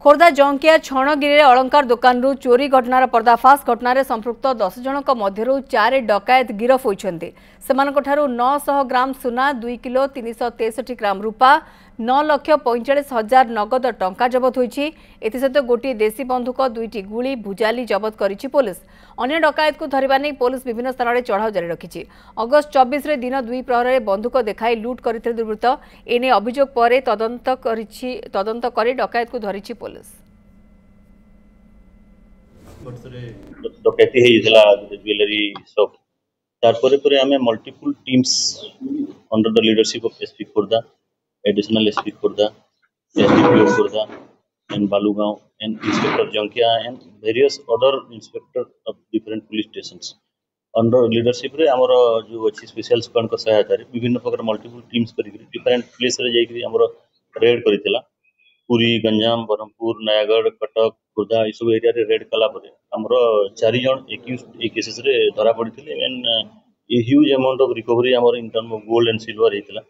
खोर्धा जंकिया छणगिरी अलंकार दुकान चोरी घटनार पर्दाफाश घटना संपृक्त 10 जनक मध्यरु 4 डकायत गिरफ होइछन्ते। सेमानकठारु 900 ग्राम सुना 2 किलो 363 ग्राम रूपा 9,45,000 नगद टंका जबत होइछि। एथिसहित गोटी देशी बंधुक 2टी गुली भुजाली जबत करिछि पुलिस। अन्य डकायत को धरिबा नै पुलिस विभिन्न स्थान में चढ़ाऊ जारी रखिछि। अगस्त 24 रे दिन 2 प्रहर बंधुक देखाई लुट करथिले दुर्वृत्त। एने अभियोग परे तदंत करी डकायत को धरिछि पुलिस। डकैती ज्वेलरी शॉप तारपरे परे आमे multiple teams under the leadership of SP Khordha, additional SP Khordha, SDPO Khordha and Balugaon and inspector Jankia and various other inspector of different police stations under leadership रे हमर जो अछि स्पेशल स्क्वाड को सहायता रे विभिन्न प्रकार मल्टीपल टीम्स करी डिफरेंट प्लेस रे जाई हमर रेड करितला। पुरी, गंजाम, ब्रह्मपुर, नयागढ़, कटक, खोर्धा ये सब एरिया रे रेड कला परे हमर 4 जन ए केसेस रे धरा पड़िथिले and a huge amount of recovery हमर in term of gold and silver हेतला।